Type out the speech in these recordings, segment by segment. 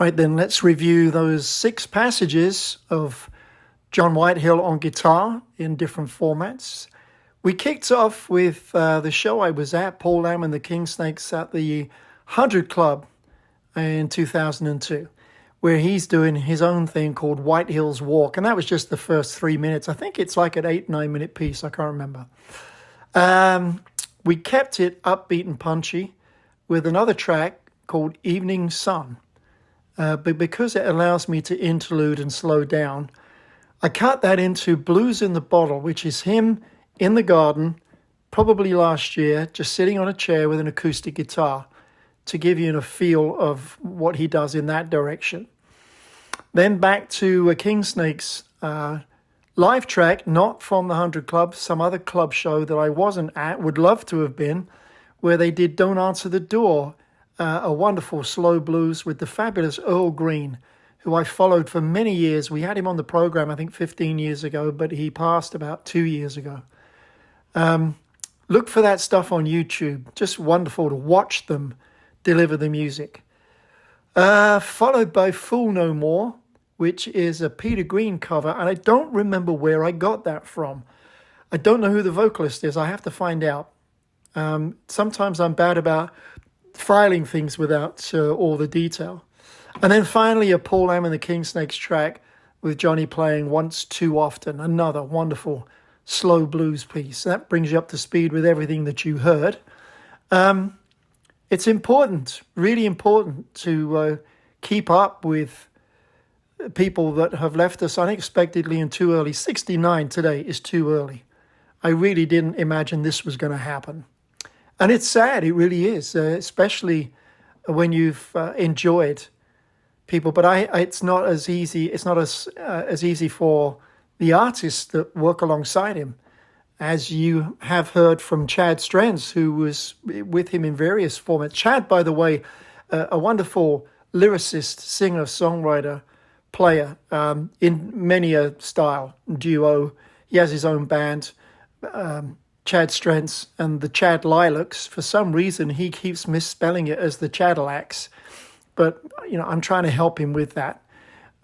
Right then, let's review those 6 passages of John Whitehill on guitar in different formats. We kicked off with the show I was at, Paul Lamb and the KingSnakes at the 100 Club in 2002, where he's doing his own thing called Whitehill's Walk, and that was just the first 3 minutes. I think it's like an 8-9 minute piece, I can't remember. We kept it upbeat and punchy with another track called Evening Sun. But because it allows me to interlude and slow down, I cut that into Blues in the Bottle, which is him in the garden, probably last year, just sitting on a chair with an acoustic guitar to give you a feel of what he does in that direction. Then back to a KingSnakes live track, not from the 100 Club, some other club show that I wasn't at, would love to have been, where they did Don't Answer the Door, a wonderful slow blues with the fabulous Earl Green, who I followed for many years. We had him on the program, I think 15 years ago, but he passed about 2 years ago. Look for that stuff on YouTube. Just wonderful to watch them deliver the music. Followed by Fool No More, which is a Peter Green cover, and I don't remember where I got that from. I don't know who the vocalist is. I have to find out. Sometimes I'm bad about filing things without all the detail. And then finally a Paul Lamb and the KingSnakes track with Johnny playing Once Too Often, another wonderful slow blues piece. That brings you up to speed with everything that you heard. It's important, really important, to keep up with people that have left us unexpectedly and too early. 69 today is too early. I really didn't imagine this was going to happen. And it's sad, it really is, especially when you've enjoyed people. But it's not as easy. It's not as easy for the artists that work alongside him, as you have heard from Chad Strens, who was with him in various formats. Chad, by the way, a wonderful lyricist, singer, songwriter, player in many a style, duo. He has his own band. Chad Strens and the Chad Lilacs. For some reason, he keeps misspelling it as the Chadillacs. But, I'm trying to help him with that.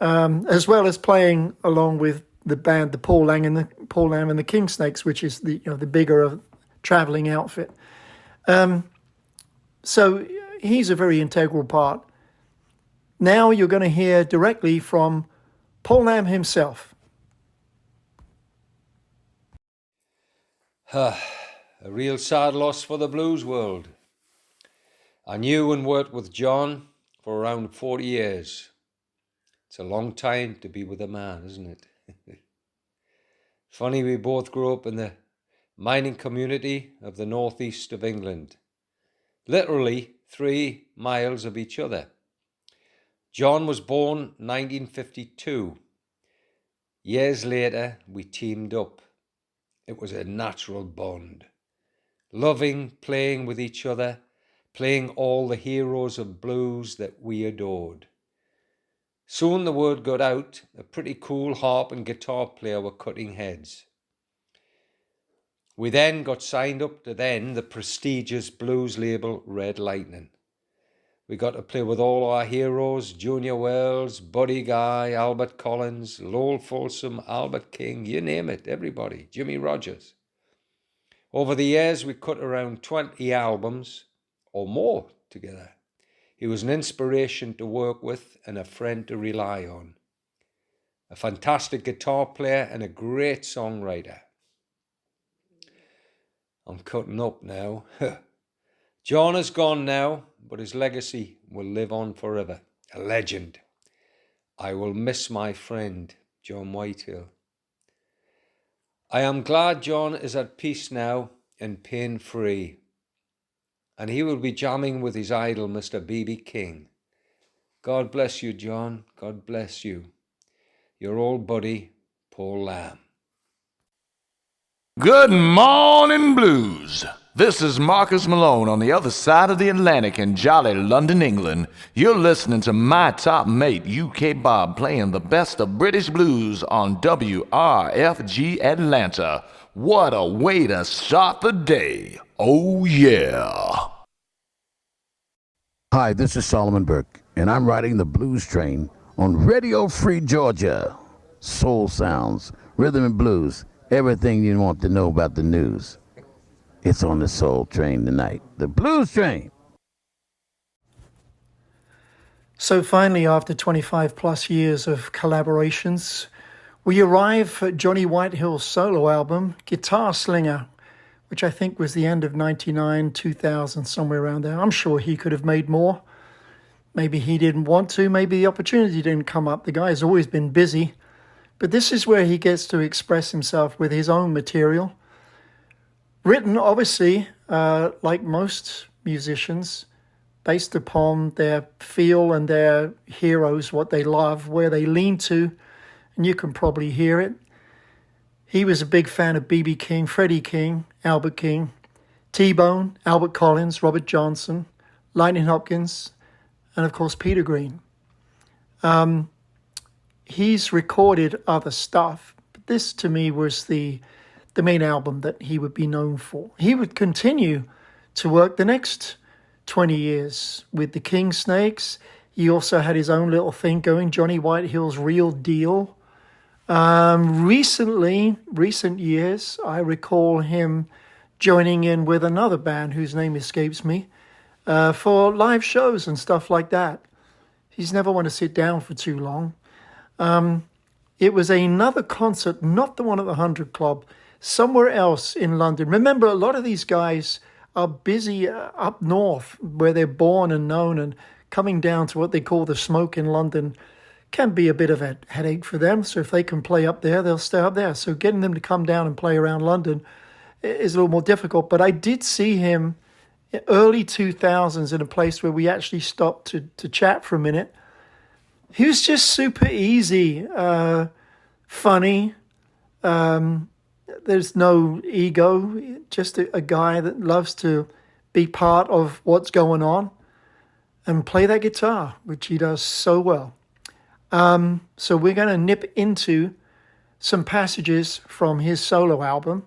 As well as playing along with the band, the Paul Lamb and the KingSnakes, which is the bigger traveling outfit. So he's a very integral part. Now you're going to hear directly from Paul Lamb himself. A real sad loss for the blues world. I knew and worked with John for around 40 years. It's a long time to be with a man, isn't it? Funny, we both grew up in the mining community of the northeast of England, literally 3 miles of each other. John was born 1952. Years later, we teamed up. It was a natural bond, loving playing with each other, playing all the heroes of blues that we adored. Soon the word got out, a pretty cool harp and guitar player were cutting heads. We then got signed up to the prestigious blues label Red Lightning. We got to play with all our heroes, Junior Wells, Buddy Guy, Albert Collins, Lowell Folsom, Albert King, you name it, everybody, Jimmy Rogers. Over the years, we cut around 20 albums or more together. He was an inspiration to work with and a friend to rely on. A fantastic guitar player and a great songwriter. I'm cutting up now. John is gone now, but his legacy will live on forever. A legend. I will miss my friend, John Whitehill. I am glad John is at peace now and pain-free, and he will be jamming with his idol, Mr. B.B. King. God bless you, John. God bless you. Your old buddy, Paul Lamb. Good morning, blues. This is Marcus Malone on the other side of the Atlantic in jolly London, England. You're listening to my top mate, UK Bob, playing the best of British blues on WRFG Atlanta. What a way to start the day. Oh, yeah. Hi, this is Solomon Burke, and I'm riding the blues train on Radio Free Georgia. Soul sounds, rhythm and blues, everything you want to know about the news. It's on the Soul Train tonight, the Blues Train. So finally, after 25 plus years of collaborations, we arrive at Johnny Whitehill's solo album, Guitar Slinger, which I think was the end of 99, 2000, somewhere around there. I'm sure he could have made more. Maybe he didn't want to. Maybe the opportunity didn't come up. The guy's always been busy. But this is where he gets to express himself with his own material. Written, obviously, like most musicians, based upon their feel and their heroes, what they love, where they lean to. And you can probably hear it. He was a big fan of B.B. King, Freddie King, Albert King, T-Bone, Albert Collins, Robert Johnson, Lightning Hopkins, and of course Peter Green. He's recorded other stuff, but this to me was the main album that he would be known for. He would continue to work the next 20 years with the KINGSNAKES. He also had his own little thing going, Johnny Whitehill's Real Deal. Recent years, I recall him joining in with another band whose name escapes me for live shows and stuff like that. He's never want to sit down for too long. It was another concert, not the one at the 100 Club, somewhere else in London. Remember, a lot of these guys are busy up north where they're born and known, and coming down to what they call the smoke in London can be a bit of a headache for them. So if they can play up there, they'll stay up there. So getting them to come down and play around London is a little more difficult. But I did see him early 2000s in a place where we actually stopped to chat for a minute. He was just super easy, funny. There's no ego, just a guy that loves to be part of what's going on and play that guitar, which he does so well. So we're going to nip into some passages from his solo album,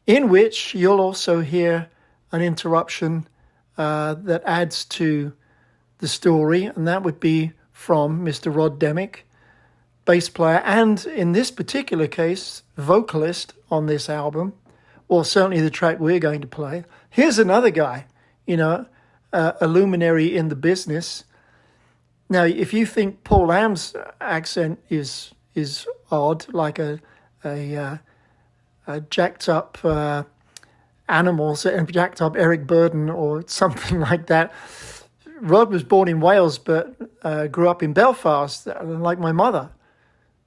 in which you'll also hear an interruption that adds to the story, and that would be from Mr. Rod Demick, bass player, and in this particular case, vocalist on this album, or certainly the track we're going to play. Here's another guy, a luminary in the business. Now, if you think Paul Lamb's accent is odd, like a jacked up Animals and jacked up Eric Burdon or something like that, Rod was born in Wales but grew up in Belfast, like my mother.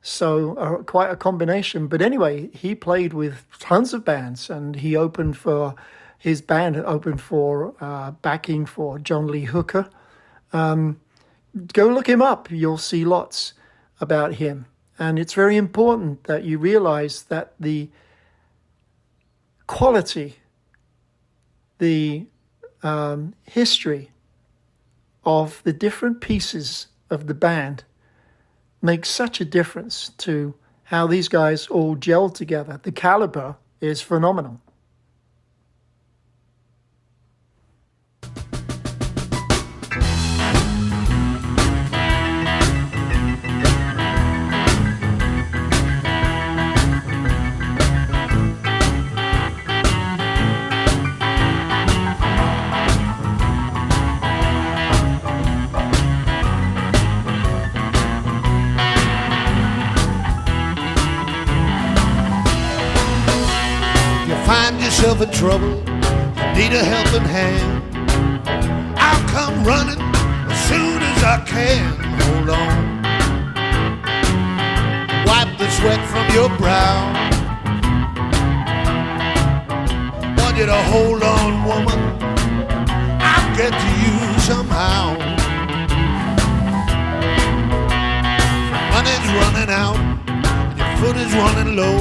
So quite a combination. But anyway, he played with tons of bands, and he opened for his band, opened for backing for John Lee Hooker. Go look him up. You'll see lots about him. And it's very important that you realize that the quality, the history of the different pieces of the band makes such a difference to how these guys all gel together. The caliber is phenomenal. In trouble, you need a helping hand. I'll come running as soon as I can. Hold on, wipe the sweat from your brow. Want you to hold on, woman, I'll get to you somehow. Money's running out, and your foot is running low.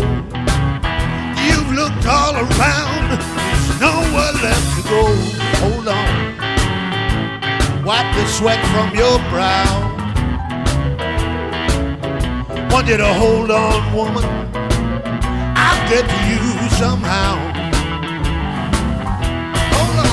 You've looked all around, there's nowhere left to go. Hold on, wipe the sweat from your brow. Want you to hold on, woman, I'll get to you somehow. Hold on.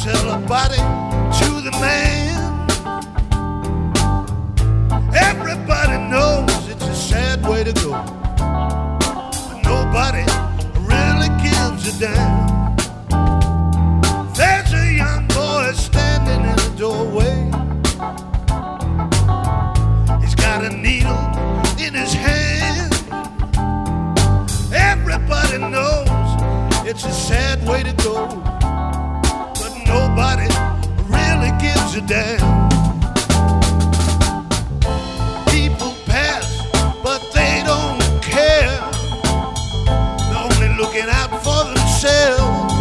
sell a body to the man. Everybody knows it's a sad way to go, but nobody really gives a damn. There's a young boy standing in the doorway. He's got a needle in his hand. Everybody knows it's a sad way to go, but nobody really gives a damn. People pass, but they don't care. They're only looking out for themselves.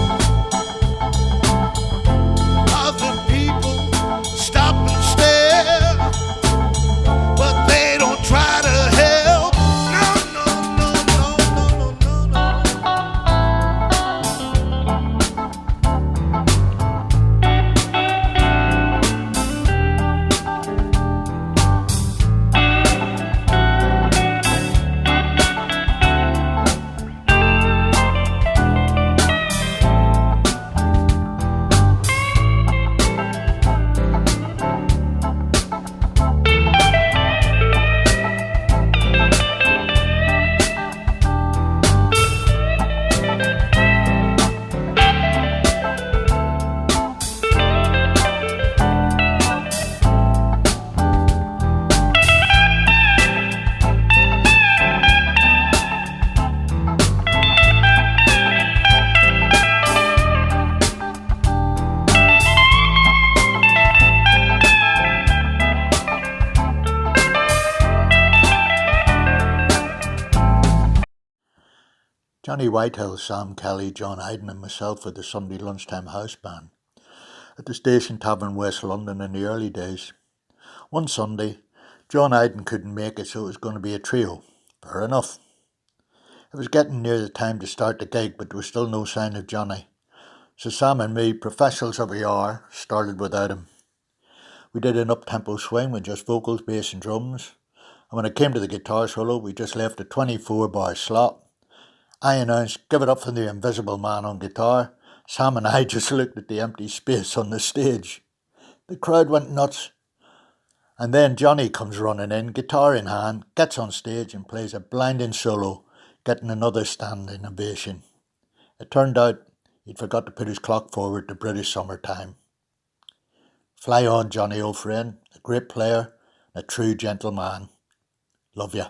Other people stop and stare, but they don't try to help. No, no, no, no, no, no, no, Johnny Whitehill, Sam Kelly, John Hayden and myself at the Sunday lunchtime house band at the Station Tavern, West London in the early days. One Sunday, John Hayden couldn't make it, so it was going to be a trio. Fair enough. It was getting near the time to start the gig, but there was still no sign of Johnny. So Sam and me, professionals of we are, started without him. We did an up-tempo swing with just vocals, bass and drums. And when it came to the guitar solo, we just left a 24-bar slot. I announced, "Give it up for the invisible man on guitar." Sam and I just looked at the empty space on the stage. The crowd went nuts. And then Johnny comes running in, guitar in hand, gets on stage and plays a blinding solo, getting another standing ovation. It turned out he'd forgot to put his clock forward to British summertime. Fly on, Johnny, old friend, a great player, a true gentleman. Love ya.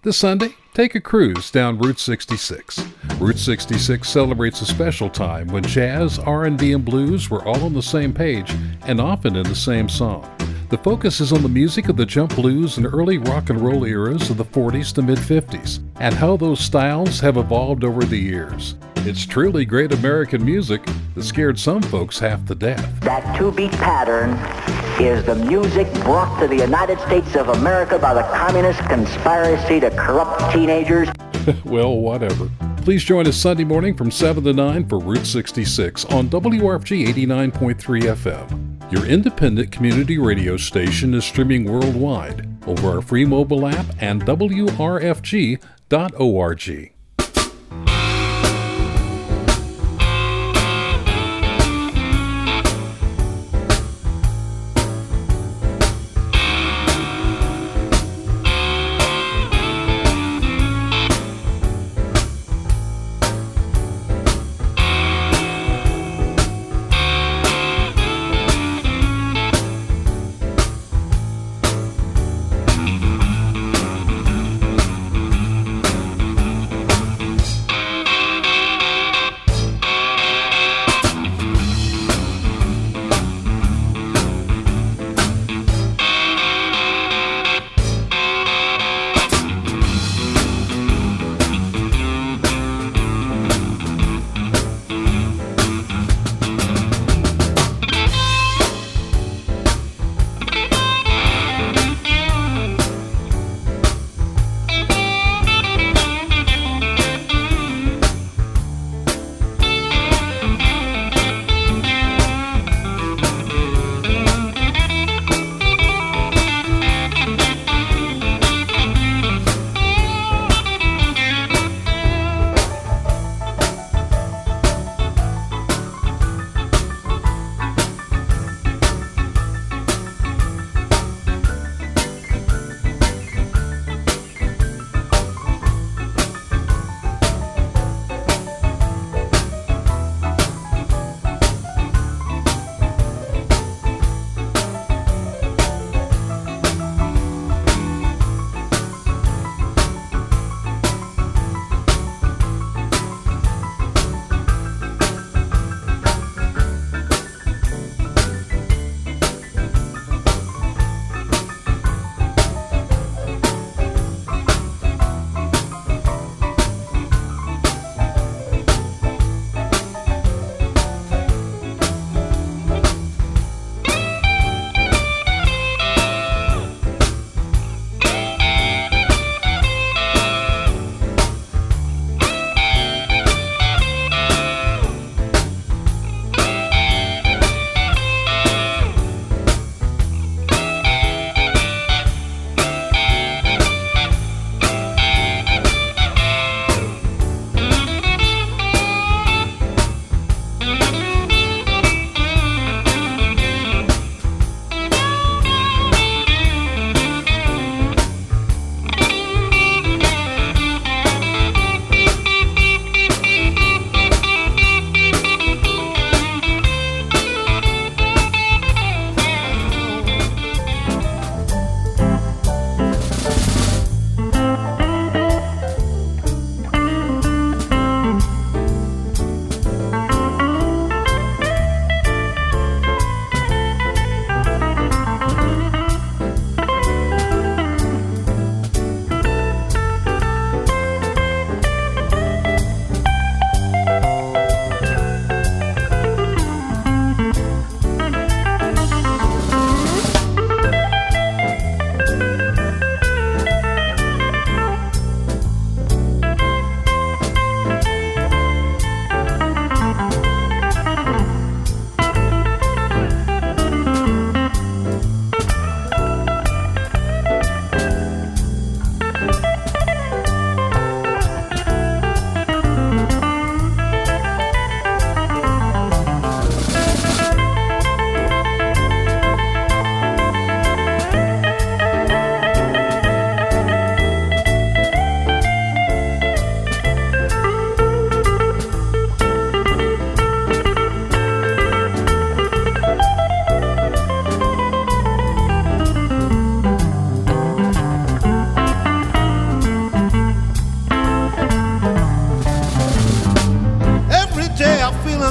This Sunday, take a cruise down Route 66. Route 66 celebrates a special time when jazz, R&B, and blues were all on the same page and often in the same song. The focus is on the music of the jump blues and early rock and roll eras of the 40s to mid-50s and how those styles have evolved over the years. It's truly great American music that scared some folks half to death. That two-beat pattern is the music brought to the United States of America by the communist conspiracy to corrupt teenagers. Well, whatever. Please join us Sunday morning from 7 to 9 for Route 66 on WRFG 89.3 FM. Your independent community radio station is streaming worldwide over our free mobile app and WRFG.org.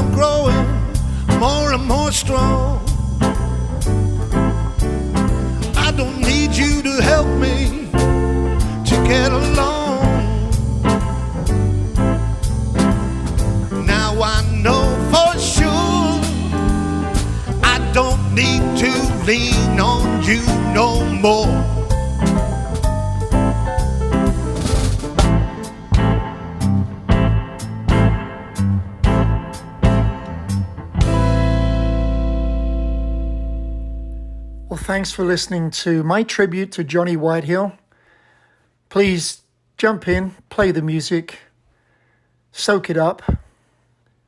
I'm growing more and more strong. I don't need you to help me to get along. Now I know for sure I don't need to lean on you no more. Well, thanks for listening to my tribute to Johnny Whitehill. Please jump in, play the music, soak it up.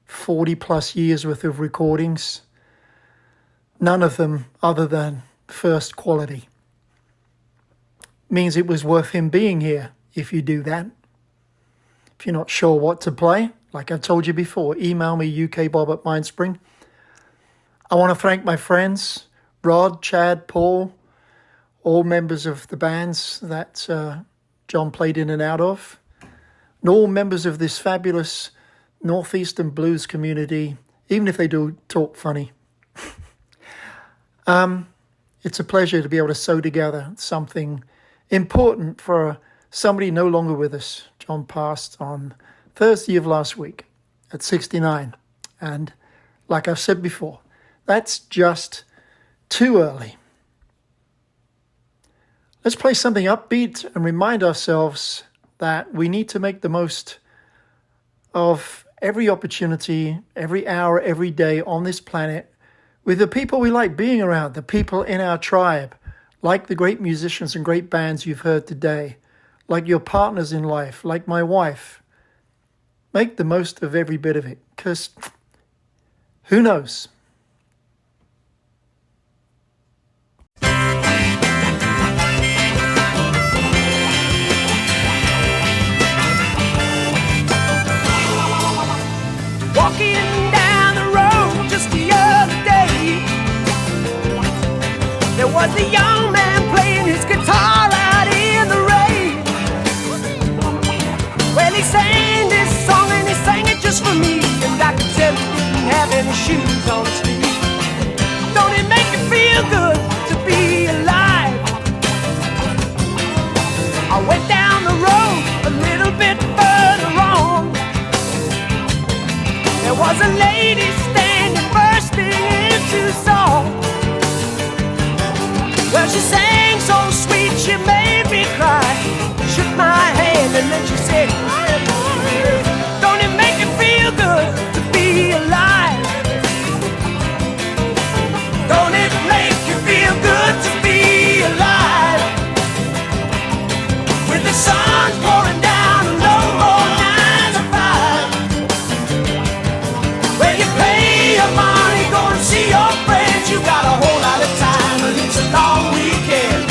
40 plus years worth of recordings. None of them other than first quality. Means it was worth him being here if you do that. If you're not sure what to play, like I told you before, email me ukbob@mindspring. I want to thank my friends, Rod, Chad, Paul, all members of the bands that John played in and out of, and all members of this fabulous Northeastern blues community, even if they do talk funny. It's a pleasure to be able to sew together something important for somebody no longer with us. John passed on Thursday of last week at 69. And like I've said before, that's just too early. Let's play something upbeat and remind ourselves that we need to make the most of every opportunity, every hour, every day on this planet with the people we like being around, the people in our tribe, like the great musicians and great bands you've heard today, like your partners in life, like my wife. Make the most of every bit of it, because who knows? Walking down the road just the other day, there was a young man playing his guitar out in the rain. Well, he sang this song and he sang it just for me, and I could tell he didn't have any shoes on his feet. Don't it make you feel good to be alive? I went down the road a little bit further on. There was a lady standing bursting into song. Well, she sang so sweet she made me cry. Shook my hand and then she said, don't it make you feel good to be alive? Don't it make you feel good to be alive? With the sun pouring down and no more 9 to 5. When you pay your money, go and see your friends. You got a whole lot of time, and it's a long weekend.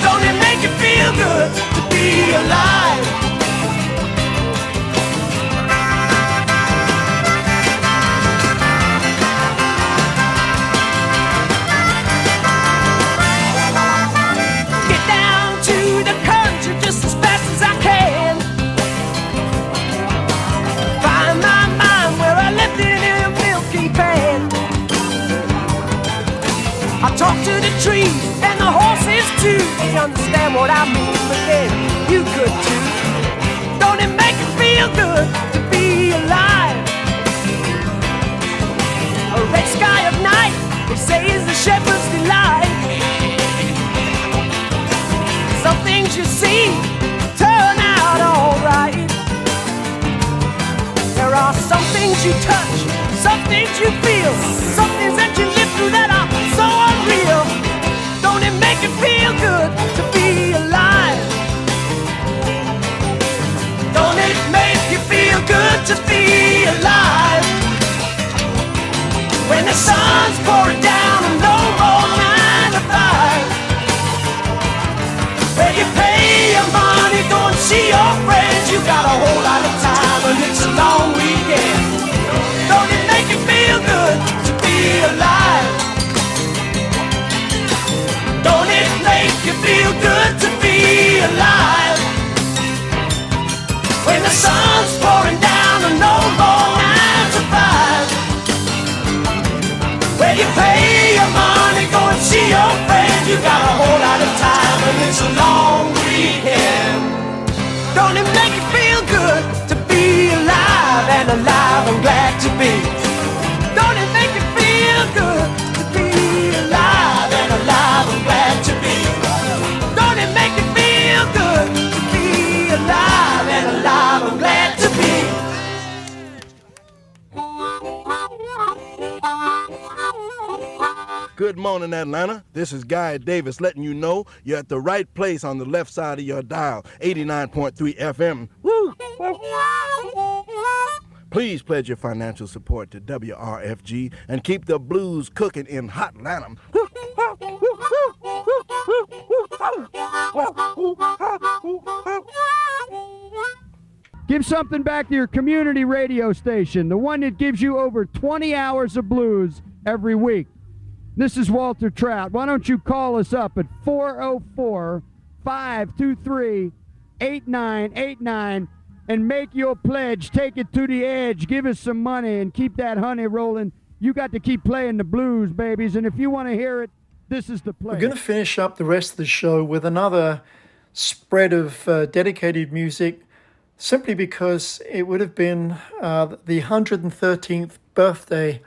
Don't it make you feel good to be alive? Get down to the country just as fast as I can. Find my mind where I left it in a milky pan. I talk to the trees and the horses too. They understand what I mean, but then you could too. Don't it make you feel good to be alive? A red sky of night, they say, is the shepherd's delight. Some things you see turn out alright. There are some things you touch, some things you feel, some things that you live through that are so unreal. Don't it make you feel good to be alive? Don't it make you feel good to be alive? When the sun's pouring down and no more 9 to 5. Where you pay your money, go and see your friends. You got a whole lot of time and it's a long weekend. Don't it make you feel good to be alive? Don't it make you feel good to be alive? When the sun's pouring down and no more 9 to 5. Don't it make you feel good to be alive, and alive I'm glad to be. Don't it make you feel good to be alive, and alive I'm glad to be. Don't it make you feel good to be alive, and alive I'm glad to be. Good morning, Atlanta. This is Guy Davis letting you know you're at the right place on the left side of your dial, 89.3 FM. Woo! Please pledge your financial support to WRFG and keep the blues cooking in hot Atlanta. Give something back to your community radio station, the one that gives you over 20 hours of blues every week. This is Walter Trout. Why don't you call us up at 404-523-8989 and make your pledge. Take it to the edge. Give us some money and keep that honey rolling. You got to keep playing the blues, babies. And if you want to hear it, this is the place. We're going to finish up the rest of the show with another spread of dedicated music, simply because it would have been the 113th birthday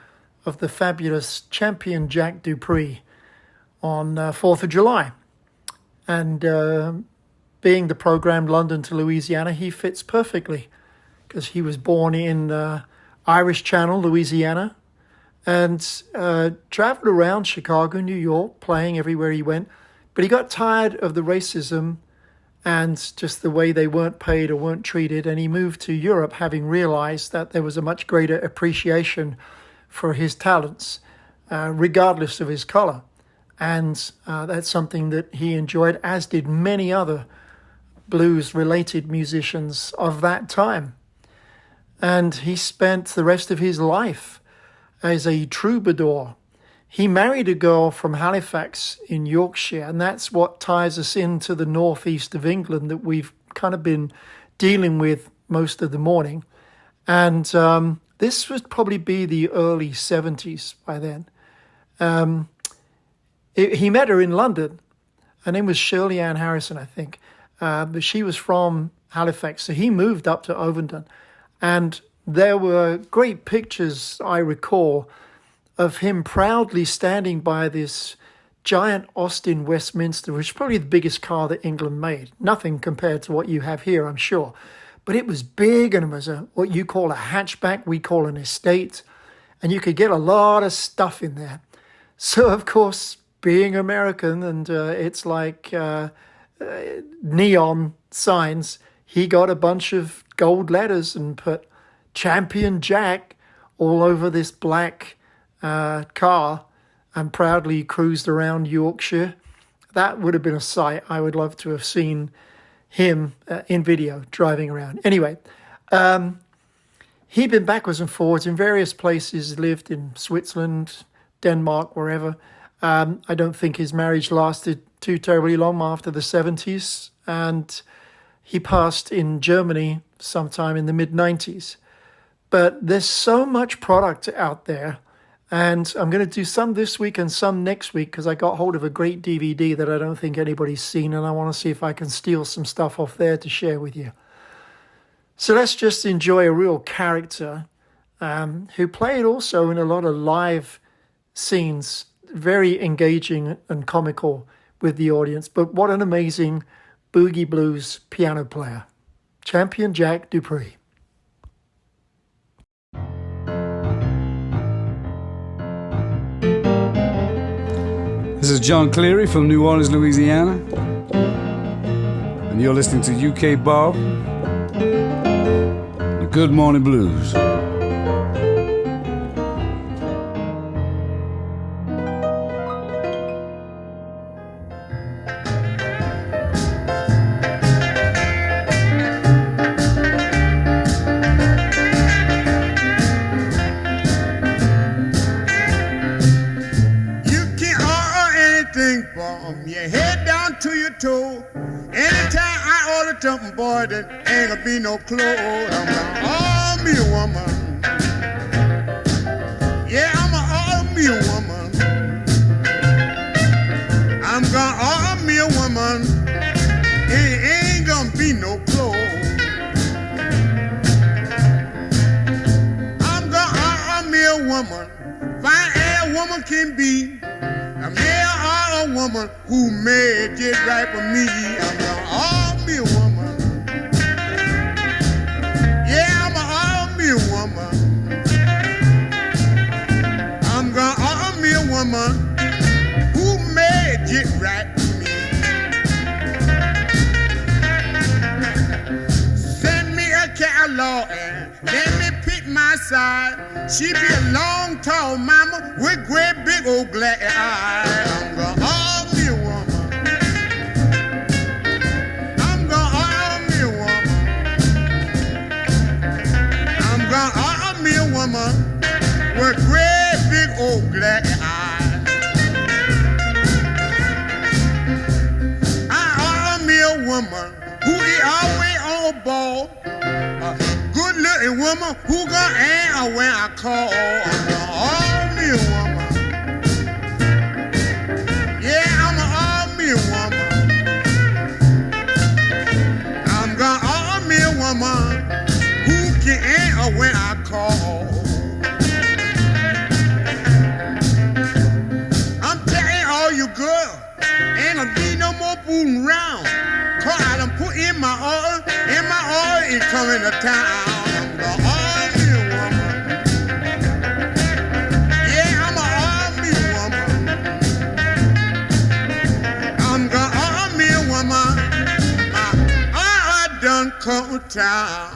of the fabulous champion Jack Dupree on 4th of July. And being the program London to Louisiana, he fits perfectly because he was born in Irish Channel, Louisiana, and traveled around Chicago, New York, playing everywhere he went. But he got tired of the racism and just the way they weren't paid or weren't treated, and he moved to Europe having realized that there was a much greater appreciation for his talents, regardless of his color. And that's something that he enjoyed, as did many other blues-related musicians of that time. And he spent the rest of his life as a troubadour. He married a girl from Halifax in Yorkshire, and that's what ties us into the northeast of England that we've kind of been dealing with most of the morning. And this would probably be the early 70s by then. He met her in London. Her name was Shirley Ann Harrison, I think. But she was from Halifax, so he moved up to Ovington. And there were great pictures, I recall, of him proudly standing by this giant Austin Westminster, which is probably the biggest car that England made. Nothing compared to what you have here, I'm sure. But it was big, and it was what you call a hatchback, we call an estate, and you could get a lot of stuff in there. So, of course, being American, and it's like neon signs, he got a bunch of gold letters and put Champion Jack all over this black car and proudly cruised around Yorkshire. That would have been a sight I would love to have seen him in video driving around. Anyway, he'd been backwards and forwards in various places, lived in Switzerland, Denmark, wherever. I don't think his marriage lasted too terribly long after the 70s, and he passed in Germany sometime in the mid-90s. But there's so much product out there, and I'm going to do some this week and some next week because I got hold of a great DVD that I don't think anybody's seen, and I want to see if I can steal some stuff off there to share with you. So let's just enjoy a real character who played also in a lot of live scenes, very engaging and comical with the audience. But what an amazing boogie blues piano player, Champion Jack Dupree. This is John Cleary from New Orleans, Louisiana, and you're listening to UK Bob, the Good Morning Blues. Boy, that ain't gonna be no clothes. I'm gonna order me a woman. Yeah, I'm gonna order me a woman. I'm gonna order me a woman. It ain't gonna be no clothes. woman, fine as a woman can be, a man or a woman who made it right for me. I'm gonna all me a woman. Yeah, I'm gonna all me a woman. I'm gonna all me a woman who made it right for me. Send me a catalog and let me pick my side. She be a long, tall mama with great big old black eyes. I'm gonna all me a woman. I'm gonna all me a woman. I'm gonna all me a woman with great big old black eyes. I all me a woman who is always on ball. Good-looking woman who gonna answer when I call. I'm gonna all me a woman. Yeah, I'm gonna all me a woman. I'm gonna all me a woman who can answer when I call. I'm telling all you girls, ain't gonna be no more fooling around. Cause I done put in my order, and my order is coming to town. I'm gonna all me a woman. Yeah, I'm gonna all me a woman. I'm gonna all me a woman. I done come to town.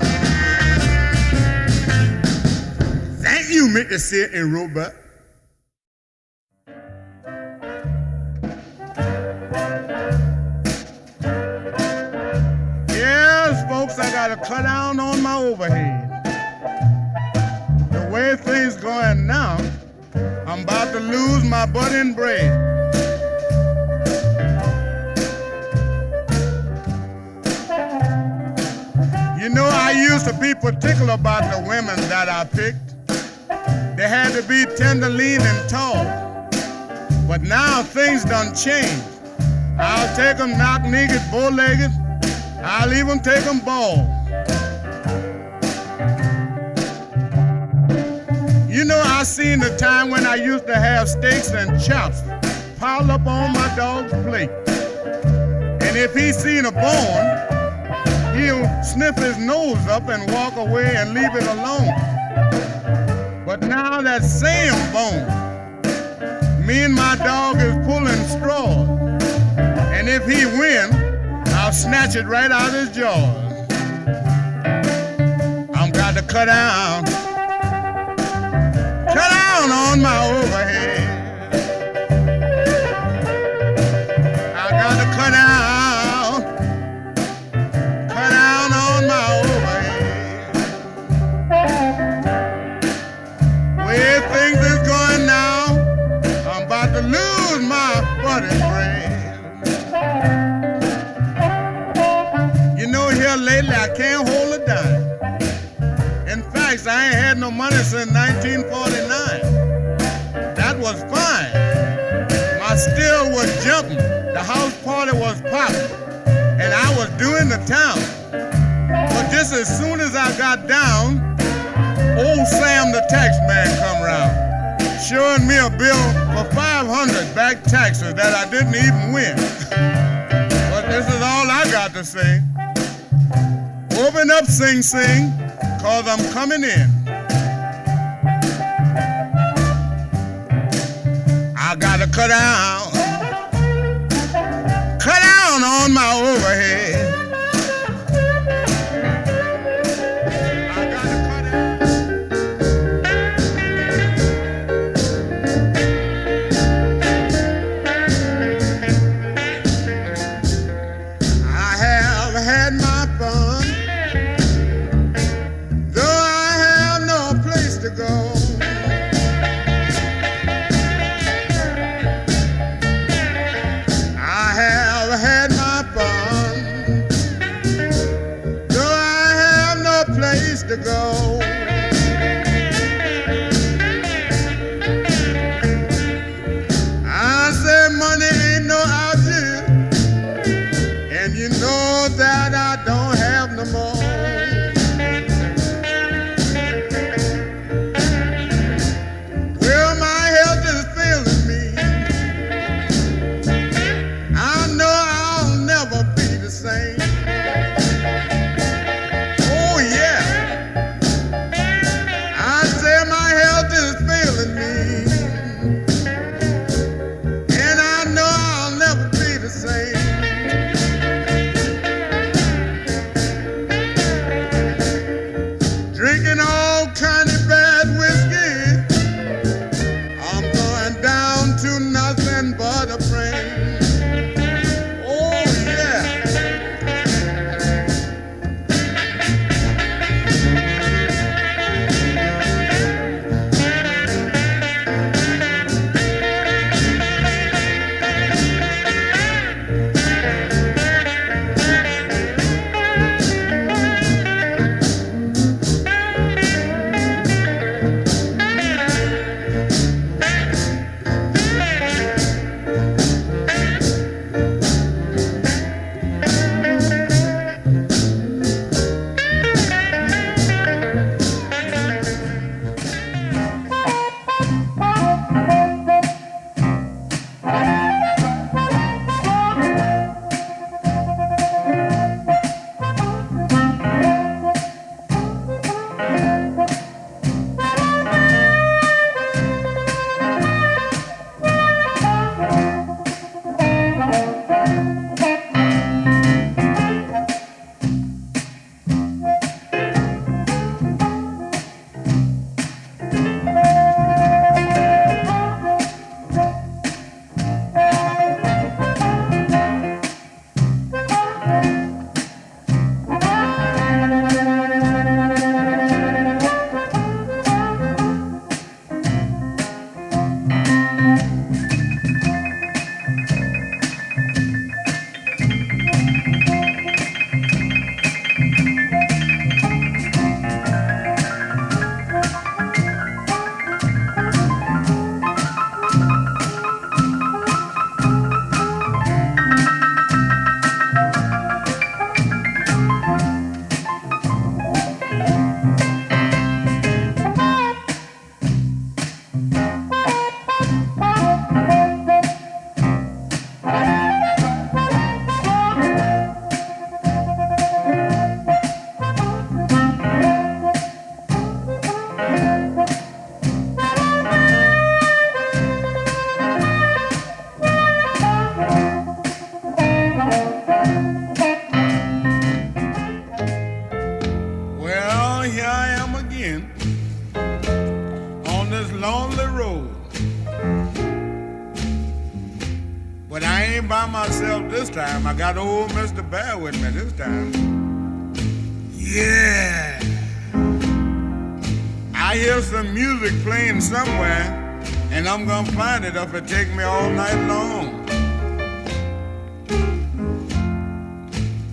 Thank you, Mr. Sid and Robert. Folks, I gotta cut down on my overhead. The way things going now, I'm about to lose my butter and bread. You know, I used to be particular about the women that I picked. They had to be tender, lean, and tall. But now things done changed. I'll take them knock-kneed, bow-legged. I'll even take them bald. You know, I seen the time when I used to have steaks and chops piled up on my dog's plate. And if he seen a bone, he'll sniff his nose up and walk away and leave it alone. But now that same bone, me and my dog is pulling straws. And if he wins, I'll snatch it right out of his jaws. I'm got to cut down on my overhead. I got to cut down on my overhead. Way things is going now, I'm about to lose my butter and bread. Lately, I can't hold a dime. In fact, I ain't had no money since 1949. That was fine. My still was jumping. The house party was popping. And I was doing the town. But just as soon as I got down, old Sam the tax man come around, showing me a bill for 500 back taxes that I didn't even win. But this is all I got to say. Open up, Sing Sing, cause I'm coming in. I gotta cut down on my overhead. I gotta cut down. I have had my fun. To go. lonely road. But I ain't by myself this time. I got old Mr. Bear with me this time. Yeah. I hear some music playing somewhere, and I'm gonna find it if it take me all night long.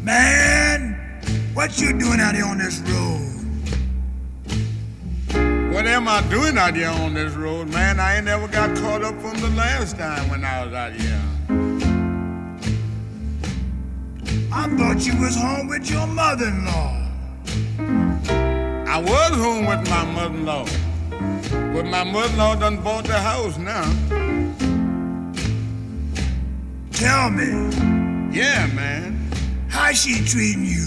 Man, what you doing out here on this road? What am I doing out here on this road, man? I ain't never got caught up from the last time when I was out here. I thought you was home with your mother-in-law. I was home with my mother-in-law, but my mother-in-law done bought the house now. Tell me. Yeah, man. How's she treating you?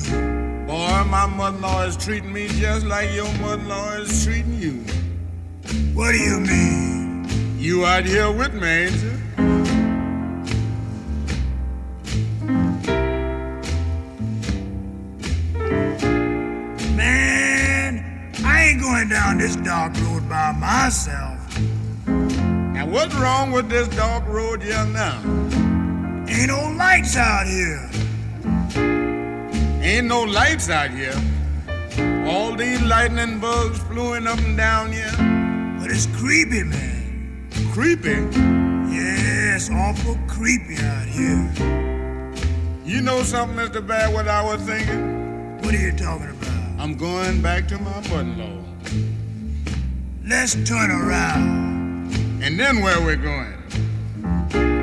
Boy, my mother-in-law is treating me just like your mother-in-law is treating you. What do you mean? You out here with me, ain't you? Man, I ain't going down this dark road by myself. Now, what's wrong with this dark road here now? Ain't no lights out here. Ain't no lights out here. All these lightning bugs flying up and down here. But it's creepy, man. Creepy? Yes, awful creepy out here. You know something, Mr. Bear, what I was thinking? What are you talking about? I'm going back to my mother-in-law. Let's turn around. And then where we're going?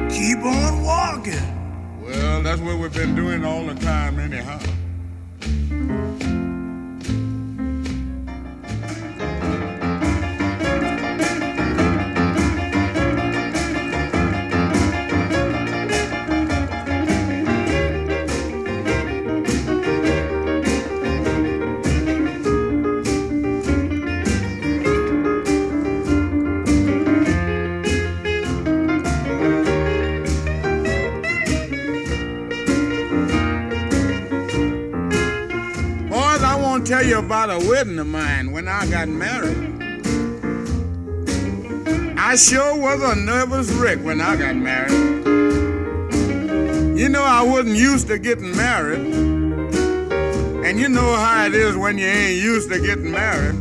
Keep on walking. Well, that's what we've been doing all the time anyhow. Tell you about a wedding of mine when I got married. I sure was a nervous wreck when I got married. You know, I wasn't used to getting married. And you know how it is when you ain't used to getting married.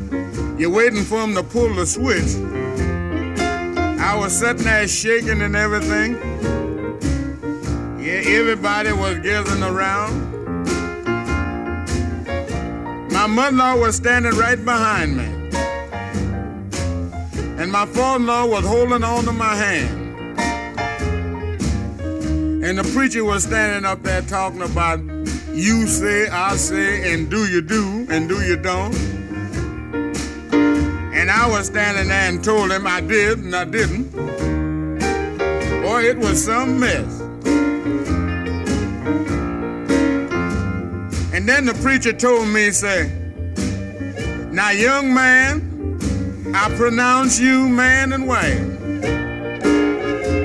You're waiting for them to pull the switch. I was sitting there shaking and everything. Yeah, everybody was gathering around. My mother-in-law was standing right behind me. And my father-in-law was holding on to my hand. And the preacher was standing up there talking about you say, I say, and do, and do you don't. And I was standing there and told him I did and I didn't. Boy, it was some mess. And then the preacher told me, say, now young man, I pronounce you man and wife.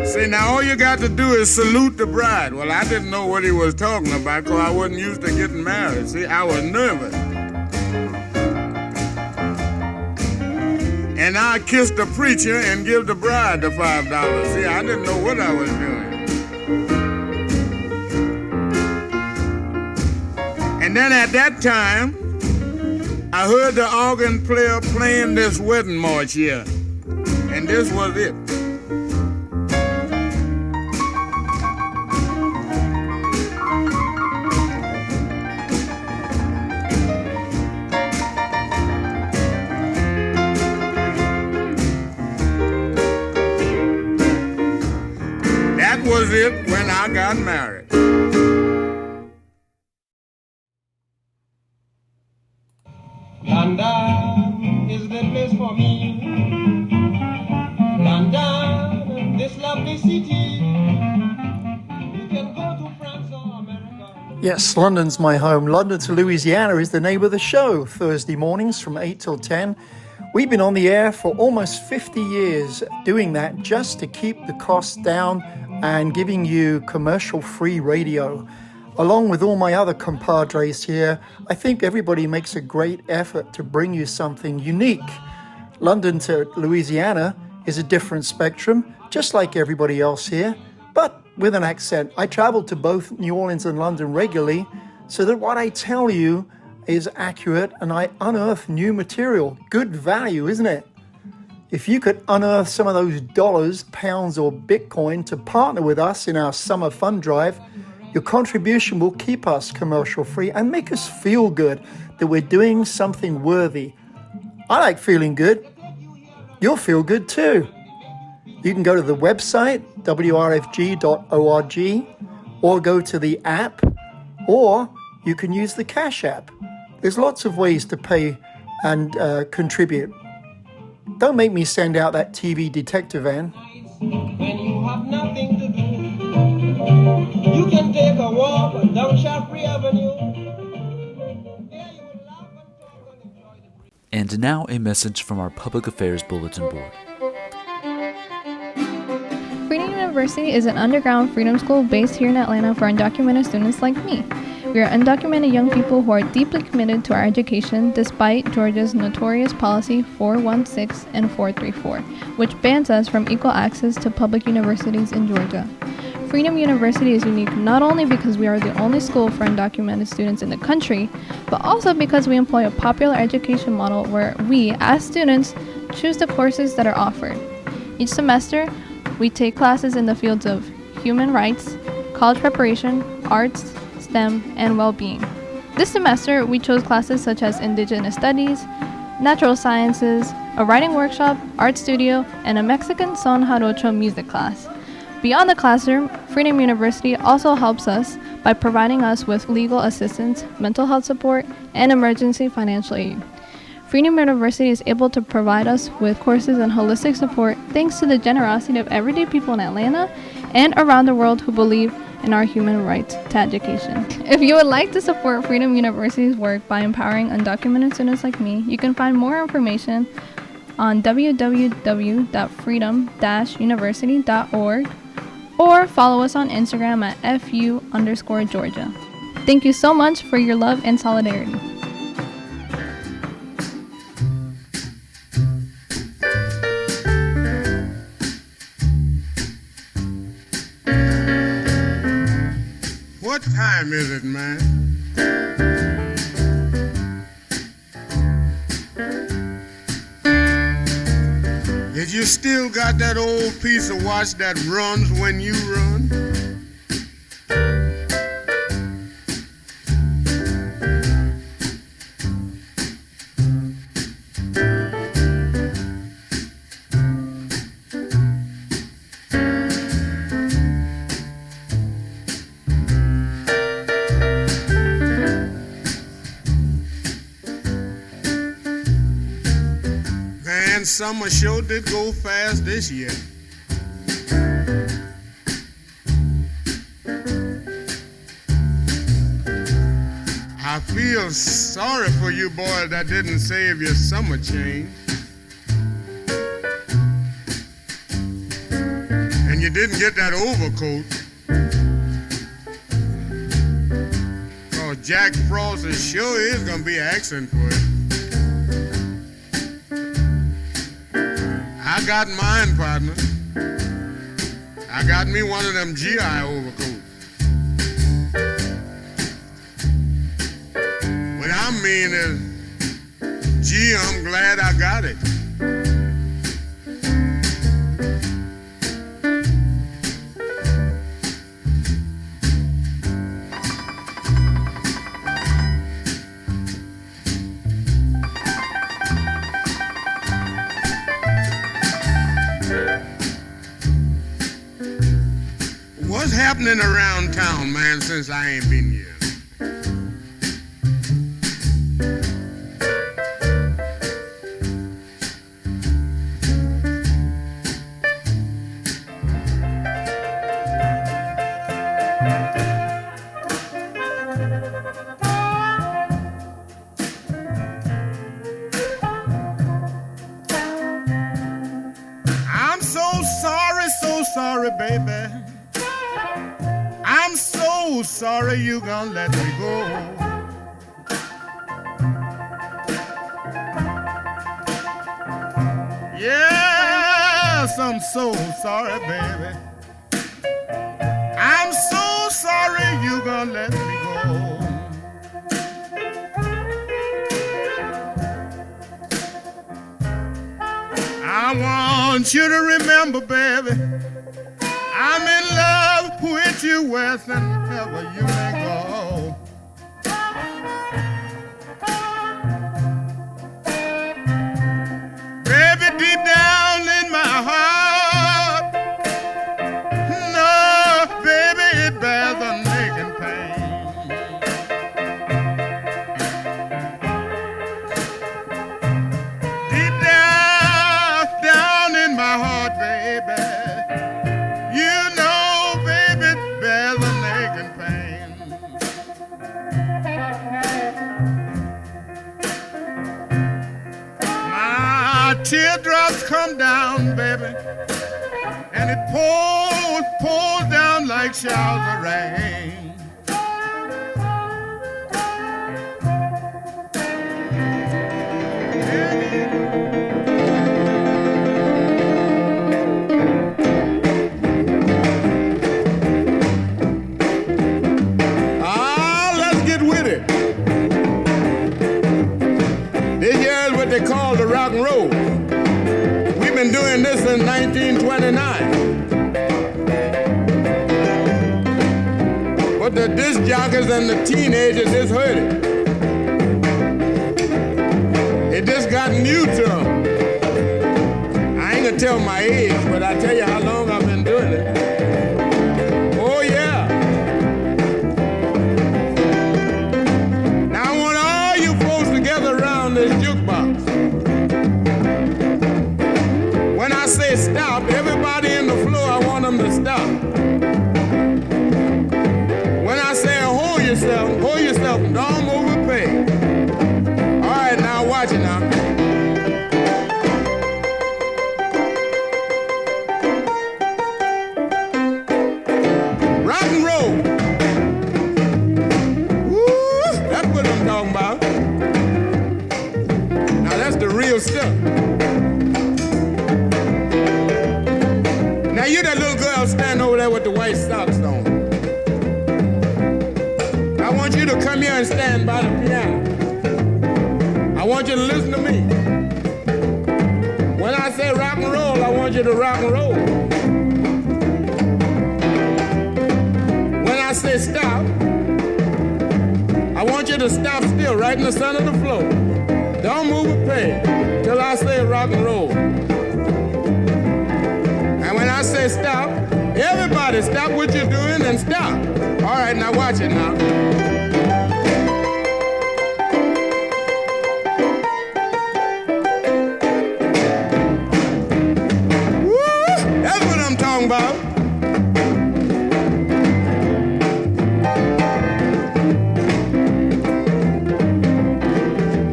Say, now all you got to do is salute the bride. Well, I didn't know what he was talking about because I wasn't used to getting married. See, I was nervous. And I kissed the preacher and give the bride the $5. See, I didn't know what I was doing. And then at that time, I heard the organ player playing this wedding march here. And this was it. That was it when I got married. London is the place for me. London, this lovely city. You can go to France or America. Yes, London's my home. London to Louisiana is the name of the show. Thursday mornings from 8 till 10. We've been on the air for almost 50 years doing that just to keep the costs down and giving you commercial-free radio. Along with all my other compadres here, I think everybody makes a great effort to bring you something unique London to Louisiana is a different spectrum, just like everybody else here, but with an accent. I travel to both New Orleans and London regularly so that what I tell you is accurate and I unearth new material. Good value, isn't it? If you could unearth some of those dollars, pounds, or Bitcoin to partner with us in our summer fund drive, your contribution will keep us commercial free and make us feel good that we're doing something worthy. I like feeling good. You'll feel good too. You can go to the website, wrfg.org, or go to the app, or you can use the Cash App. There's lots of ways to pay and contribute. Don't make me send out that TV detective van. When you have nothing to do, you can take a walk down Shaftesbury Avenue. And now a message from our Public Affairs Bulletin Board. Freedom University is an underground freedom school based here in Atlanta for undocumented students like me. We are undocumented young people who are deeply committed to our education despite Georgia's notorious policy 416 and 434, which bans us from equal access to public universities in Georgia. Freedom University is unique not only because we are the only school for undocumented students in the country, but also because we employ a popular education model where we, as students, choose the courses that are offered. Each semester, we take classes in the fields of human rights, college preparation, arts, STEM, and well-being. This semester, we chose classes such as Indigenous Studies, Natural Sciences, a writing workshop, art studio, and a Mexican son jarocho music class. Beyond the classroom, Freedom University also helps us by providing us with legal assistance, mental health support, and emergency financial aid. Freedom University is able to provide us with courses and holistic support thanks to the generosity of everyday people in Atlanta and around the world who believe in our human right to education. If you would like to support Freedom University's work by empowering undocumented students like me, you can find more information on www.freedom-university.org or follow us on Instagram at fu_Georgia. Thank you so much for your love and solidarity. What time is it, man? Did you still got that old piece of watch that runs when you run? Summer sure did go fast this year. I feel sorry for you boys that didn't save your summer change. And you didn't get that overcoat. Oh, Jack Frost sure is gonna be asking for it. I got mine, partner. I got me one of them GI overcoats. What I mean is, gee, I'm glad I got it. What's happening around town, man, since I ain't been here? I'm so sorry, baby. I'm so sorry you gonna let me go. yes, I'm so sorry, baby. I'm so sorry you gonna let me go. I want you to remember, baby, I'm in love with you wherever you may go. Baby, deep down in my heart, no, baby, it bears a aching pain. Deep down in my heart, baby, you know, baby, it bears a aching pain. My teardrops come down, baby, and it pours down like showers of rain. Let's get with it. This here is what they call the rock and roll. We've been doing this since 1929. But the disc jockeys and the teenagers just heard it. It just got new to them. I ain't gonna tell my age, but I tell you how long I've been doing it. Oh yeah. Now I want all you folks to gather around this jukebox. When I say stop, everybody in the floor, I want them to stop. When I say hold yourself, don't move a peg. All right, now watch it now. Rock and roll. Woo, that's what I'm talking about. Now that's the real stuff. Now you that little girl standing over there with the white socks on. I want you to come here and stand by the piano. I want you to listen to me. When I say rock and roll, I want you to rock and roll. When I say stop, I want you to stop still right in the center of the floor. Don't move a peg till I say rock and roll. And when I say stop, everybody stop what you're doing and stop. All right, now watch it now. Woo! That's what I'm talking about.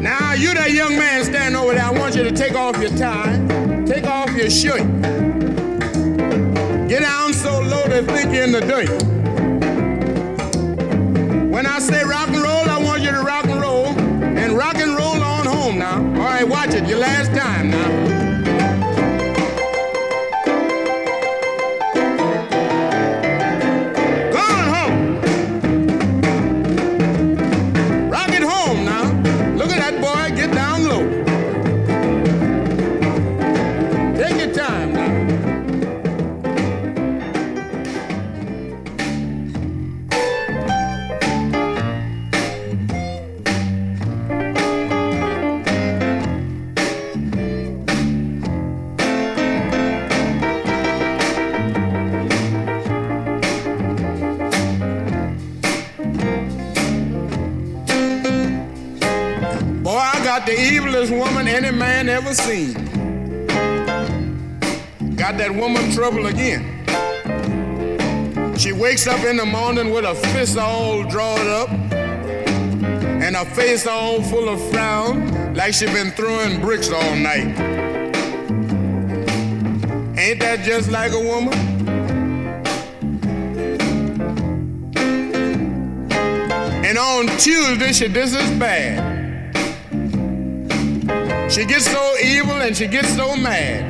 Now, you that young man standing over there, I want you to take off your tie, take off your shirt. Get down so low they think you're in the dirt. When I say rock and roll, I want you to rock and roll on home now. All right, watch it, your last time now. Go on home. Rock it home now. Look at that boy, get down low. Take your time now. The evilest woman any man ever seen. Got that woman trouble again. She wakes up in the morning with her fist all drawn up and her face all full of frown like she been throwing bricks all night. Ain't that just like a woman? And on Tuesday she does this bad. She gets so evil and she gets so mad.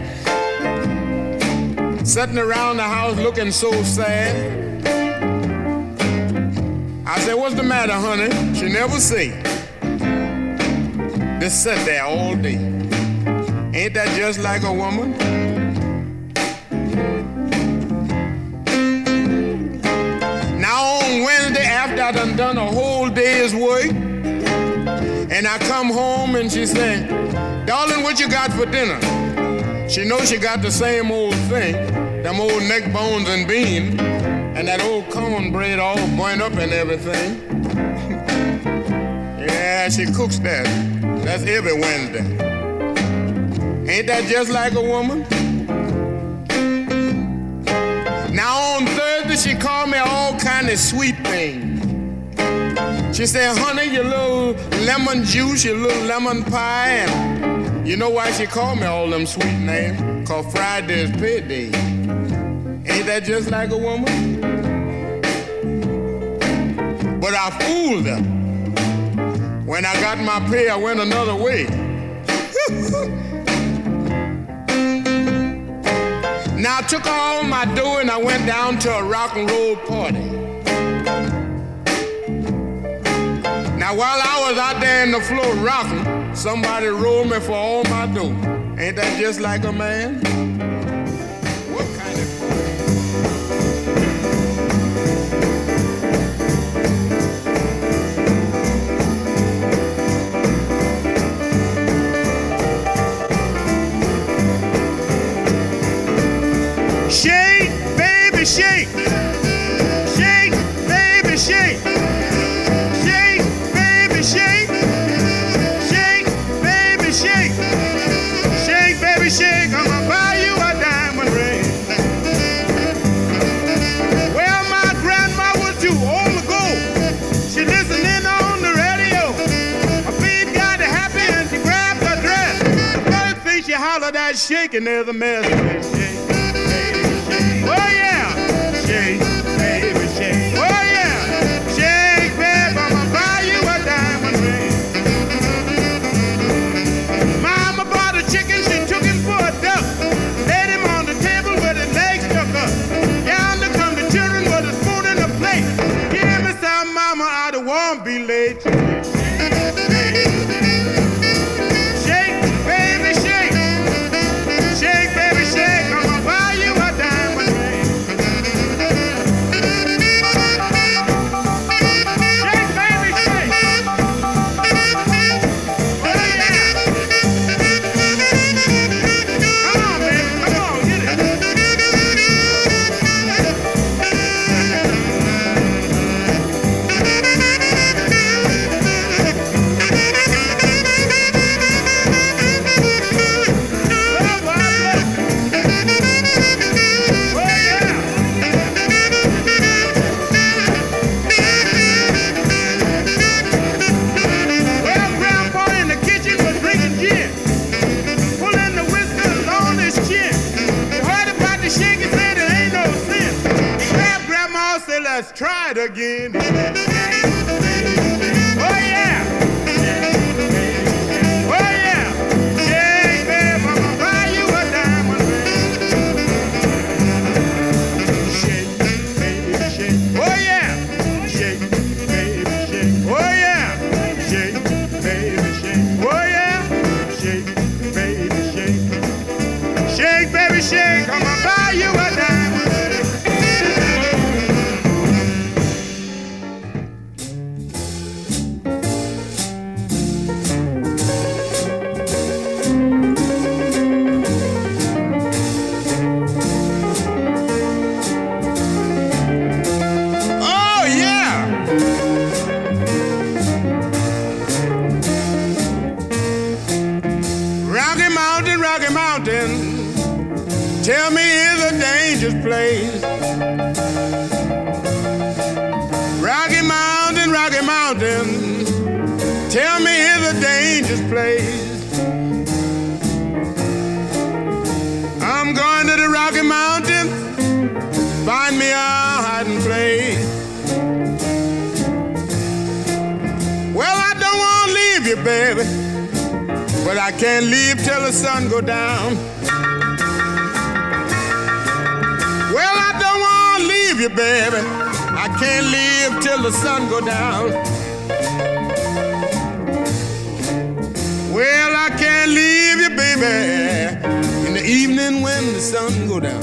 sitting around the house looking so sad. I said, what's the matter, honey? She never say. Just sit there all day. Ain't that just like a woman? Now on Wednesday, after I done a whole day's work, and I come home and she said, darling, what you got for dinner? She knows she got the same old thing, them old neck bones and beans, and that old cornbread all boiled up and everything. Yeah, she cooks that. That's every Wednesday. Ain't that just like a woman? Now on Thursday, she called me all kind of sweet things. She said, honey, your little lemon juice, your little lemon pie, and you know why she called me all them sweet names? 'Cause Friday is pay day. Ain't that just like a woman? But I fooled her. When I got my pay, I went another way. Now I took all my dough and I went down to a rock and roll party. Now while I was out there in the floor rocking, somebody rolled me for all my dough. Ain't that just like a man? What kind of shake, baby, shake. Shake, baby, shake. Shake, baby, shake. Shake, baby, shake. Shake, baby, shake. I'ma buy you a diamond ring. Well, my grandma was too old to go. She listening on the radio. Her feet got happy and she grabbed her dress. The first thing she hollered at, shaking, there's a mess. Oh yeah, shake, baby, shake. Oh yeah, shake, baby, I'ma buy you a diamond ring. Mama bought a chicken, she took him for a duck. Laid him on the table with his legs stuck up. Yonder come the children with a spoon and a plate. Give me some, mama, I don't want to be late. Shake, baby, shake. Shake, baby, shake. I'ma buy you a diamond ring. Shake, baby, shake. Oh, yeah. Come on, baby. Come on, get it. Well, Grandpa in the kitchen was drinking gin, pulling the whiskers on his chin. He heard about the shake, he said it ain't no sin. He grabbed Grandma, said, let's try it again. Oh, yeah. Oh, yeah. Shake, babe, I'ma buy you a diamond ring. Shake, baby, shake. Oh, yeah. Shake, baby, shake. Oh, yeah. Shake, baby, shake. Oh, yeah. Shake, baby, shake. Shake, baby, shake. I'ma buy you a diamond ring. Oh, yeah. Rocky Mountain, tell me is a dangerous place. Rocky Mountain, tell me is a dangerous place. I'm going to the Rocky Mountain, find me a hiding place. Well, I don't want to leave you, baby, but I can't leave till the sun go down. you, baby. I can't live till the sun go down. Well, I can't leave you, baby, in the evening when the sun go down.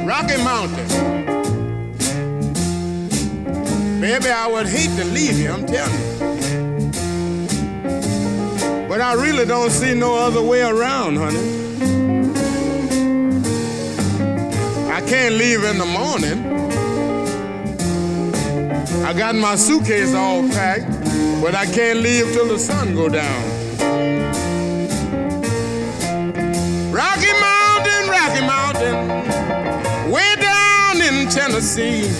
Rocky Mountain. Baby, I would hate to leave you, I'm telling you. But I really don't see no other way around, honey. I can't leave in the morning. I got my suitcase all packed, but I can't leave till the sun go down. Rocky Mountain, way down in Tennessee.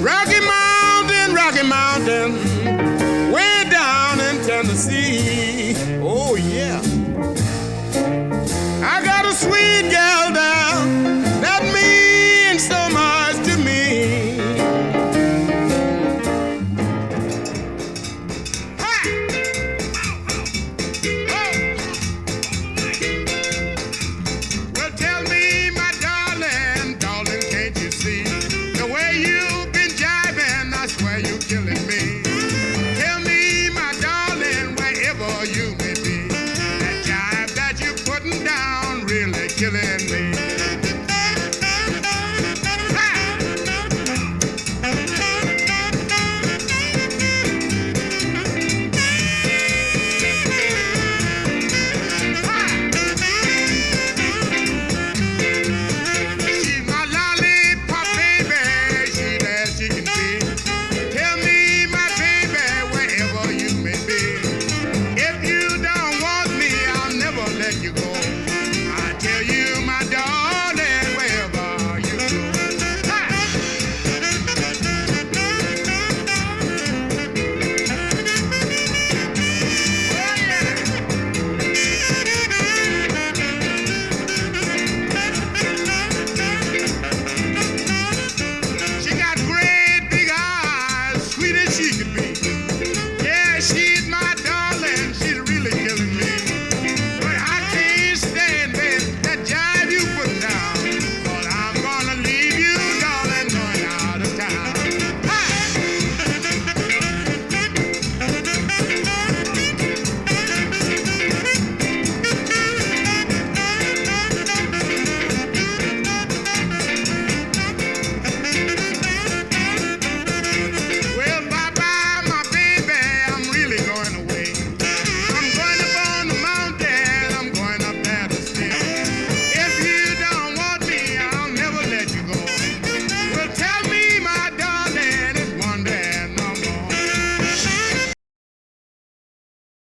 Rocky Mountain, way down in Tennessee. Oh yeah. I got a sweet gal down that means so much to me. Ha! Well, tell me, my darling, can't you see the way you've been jiving? I swear you're killing me. Tell me, my darling, wherever you may be, that jive that you're putting down really killing me.